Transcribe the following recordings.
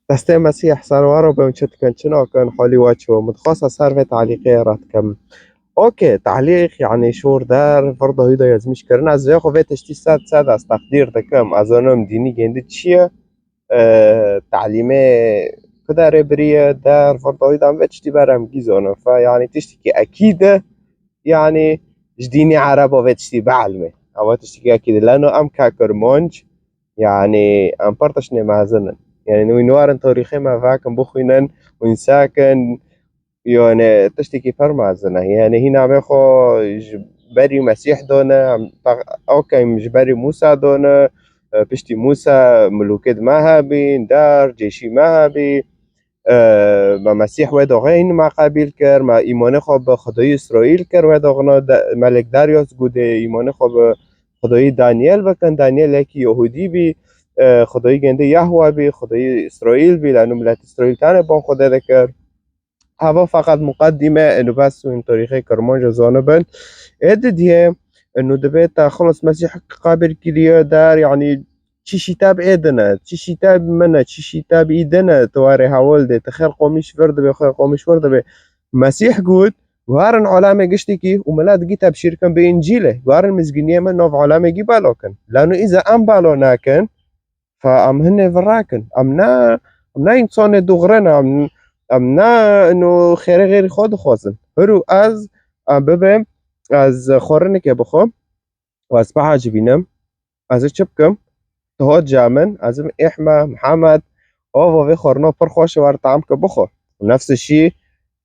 دەستەی مەسیح سەروارە بەم چتکن چناکن حالی واچوە متخصص سەرێ تعلیقی ڕەتکەم اوكي تعليق يعني شور دار فرضه هيدا يزمش كرنا زي خو فيت اشتي ساد از تقدير دكم ازونم ديني جند تشيه تعليمي كده ربريه دار فرضه هيدا عم فتشتي برم جيزونه فيعني تشتكي اكيد يعني جديني عرب وفتشتي بعلمه او تشتكي اكيد لانه ام كاكرمونج يعني ام برتشني مازنن يعني نوارن تاريخي ما فاكن بخوينن وينساكن يعني تشتكي فرمازنة يعني هنا عم يخو جبري مسيح دونا اوكي جبري موسى دونا بشتي موسى ملوكد ما هبي دار جيشي ما هبي ما مسيح ويدو غين ما قابل كر ما ايمان خوب خدای اسرائیل کر ويدو غنا ملك داريوس قد ايمان خوب خدای دانيال بكن دانيال يكي يهودي بي خدای گنده يهوه بي خدای اسرائيل بي لانه ملت اسرائيل تانه بان خدا ذكر هوا فقط مقدمة إنه بس من تاريخي كرمانجا زانبن إدديه إنه دبيت خلص مسيح قابل كليا دار يعني چی شتاب إيدنا چی شتاب منا چی شتاب إيدنا تواري هاولده تخير قوميش ورده بي خير قوميش ورده بي مسيح قود وهارن علامة قشتكي وملا دقي تبشير كان بإنجيله وهارن مزقنية من نوف علامة جي بالوكن لأنه إذا أم بالو ناكن فأم هن فراكن أمنا إنسان دغرنا امنا انه خیره غیر خود خوازن هرو از ببم از خورنه که بخوام و از بحاج بینم از چبکم تهاد جامن از احمى محمد او و خورنا پر خوش ور طعم که بخور نفس الشيء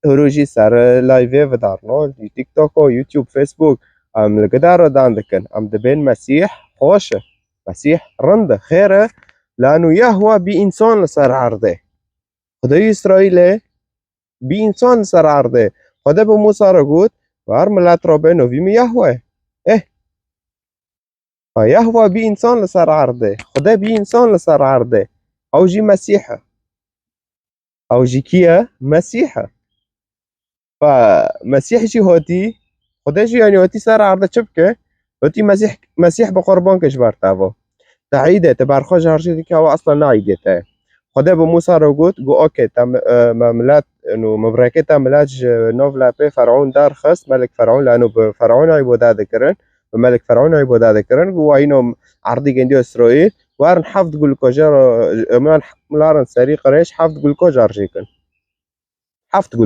هرو جي سر لايفي ودارنا تيك توك و يوتيوب فيسبوك ام لقدار داندكن ام دبين مسيح خوشه مسيح رنده خيره لانه يهوى بإنسان لسر عرضه خدای اسرائیل بی انسان سر عرضه خدا به موسی را گفت و هر ملت را بنویم یهوه یهوه بی انسان لسر عرضه خدا بی انسان لسر عرضه او جی مسیحه او جی کیه مسیحه فمسيح جي هوتي خدا جي يعني هوتي سر عرضه چبكه هوتي مسيح بقربان كشبار تاوه تعيده تبارخو جارجي که هو اصلا نعيده تا خدا به موسی را گفت گو اوکی تم مملت انه مبركتها ملاج نوف لابي فرعون دار خص ملك فرعون لانه بفرعون عبودة ذكرن بملك فرعون عبودة ذكرن هو اينهم عرضي جندي اسرائيل وارن حفظ قولكو جار ملارن سري قريش حفظ قولكو جارجيكن حفظ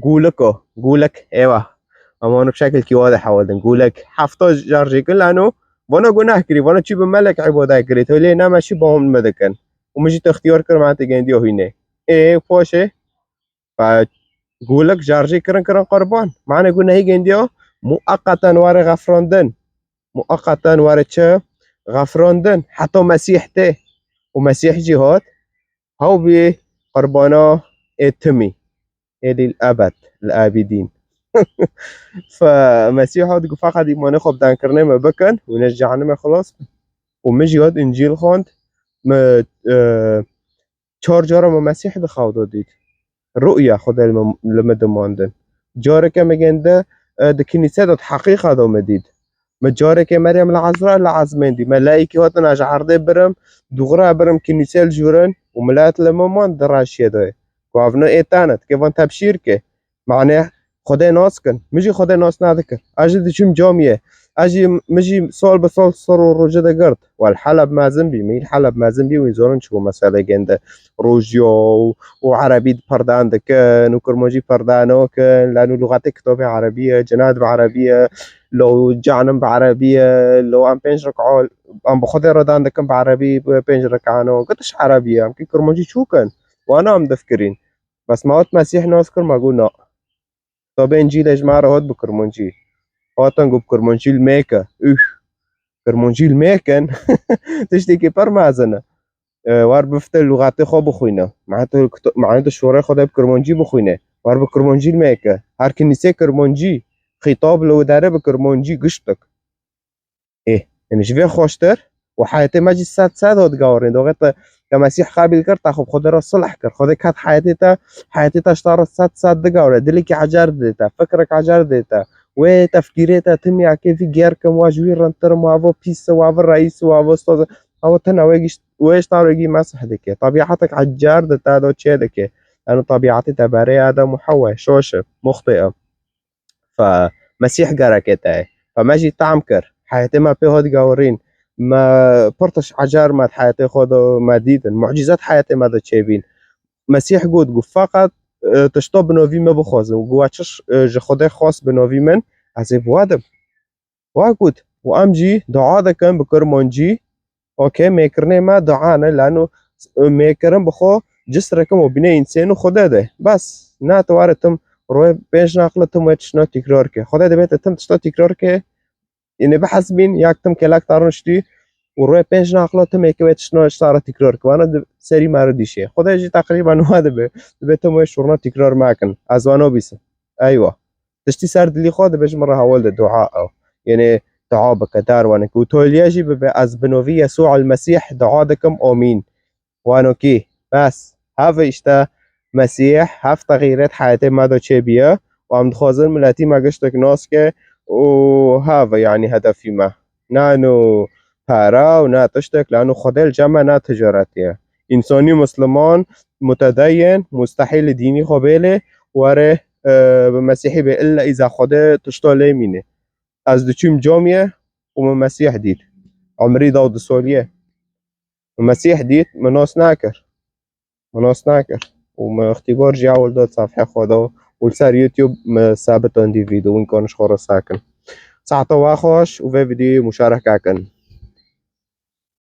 قولكو قولك ايوه اما انا بشكل كي واضح حاولت نقولك حفظ جارجيكن لانه وانا قناه كري وانا تشي بملك عبودة كري تولي نما شي بهم مدكن ومجيت اختيار كر معناتها جندي هنا ايه فوشه فقولك جارجي كرن قربان معنا قلنا هي جنديو مؤقتا واري غفراندن مؤقتا واري تشا غفراندن حتى مسيح ته ومسيح جهاد هاو بي قربانا اتمي الى الابد الابدين فمسيح هاد فقط ما نخب دان كرنا ما بكن ونرجعنا ما خلاص ومجي هاد انجيل خواند ما چهار جارة ما مسيح دخاو دادید رؤية خدا لما دماندن جاره که مگنده ده کنیسه داد حقیقه دا مدید ما جاره که مریم العذراء لعزمندی ملائکی هاتن اج عرضه برم دوغره برم کنیسه الجورن و ملائت لما مان دراشیه دای و افنا ایتانت که وان تبشیر که معنی خدا ناس کن مجی خدا ناس نادکن اجی دچم جامعه اجي مجي سال بسال صار روجه دقرت والحلب ما زنبي مي الحلب ما زنبي ويزورن شو مسألة جنده روجيو وعربي بردان دكن وكرمجي بردانو كن لأنه لغات كتابة عربية جناد بعربية لو جعنم بعربية لو ام بينج ركعو ام بخذ ردان دكن بعربي بينج ركعانو قدش عربية يمكن كرمجي شو كن وانا ام دفكرين بس موت مسيح ناذكر ما قلنا طب انجيل اجماع هاد بكرمجي هاتن گفت کرمانشیل میکه کرمانشیل میکن تشتكي برمازنه وار بفته لغات خو بخوینه معناته شورای خدا بکرمانجی بخوینه وار بکرمانجیل میکه هر کنیسه کرمانجی خطاب لو داره بکرمانجی گشتک ايه يعني شويه خوشتر وحياتي ماجي ساد هاد قاورين دوغت كمسيح قابل كر تاخب خدا را صلح كر خدا كات حياتي تا اشتار ساد دقاوره دلك عجر ديتا فكرك عجر ديتا وتفكيريتا تمي كيف غير كم واجوي رنتر ما افو بيس وافو رئيس وافو استاذ او تناوي ويش طارقي مسح دكي طبيعتك عجار دتادو تشي دكي لأنه طبيعتي تباري آدم وحواء شوشة مخطئة فمسيح قركتها فماجي تعمكر حياتي ما بيهود قاورين ما برتش عجار ما حياتي خودو ما ديدن معجزات حياتي ما تشيبين مسيح قود فقط تشتو بنوفي ما بخوزن وقواتش خدای خاص بنوفي من از بوادم واقود وامجي دعاء دكن بكرمونجي اوكي ميكرني ما دعانا لانه ميكرن بخو جسركم وبني انسان خدا ده بس نا توارتم روي بيش ناقلتم ويتشنا تكرار كه خدا ده بيت تم تشتا تكرار كه يعني بحسبين ياكتم كلاك تارنشتي وروي بيش ناقلتم هيك ويتشنا اشتار تكرار كه وانا سري ما رديشي خدا يجي تقريبا هذا بيتم ويش ورنا تكرار معكن ازوانو بيس ايوه تشتي سرد اللي خود بيش مرة هولد الدعاء يعني دعاء بكدار وانك وتقول يجب از بنوفي يسوع المسيح دعاءكم امين وانوكي بس هذا اشتا مسيح هف تغييرات حياتي ماذا تشبيه وعم تخوزن ملاتي ما قشتك ناسكه وهذا يعني هدفي ما نانو بارا ونا تشتك لانه خدا الجمع نا تجارتيه انساني مسلمان متدين مستحيل ديني خبيله وره بمسيحي إلا إذا خدا تشتغل مینه از دچیم جامعه و مسیح دید عمری 12 سالیه مسیح دید مناس نکر و ما اختبار جا اول داد صفحه خدا و سر یوتیوب ثابت اندی ویدیو این کانش خورا ساکن ساعتا واخوش و ویدیو مشارکه کن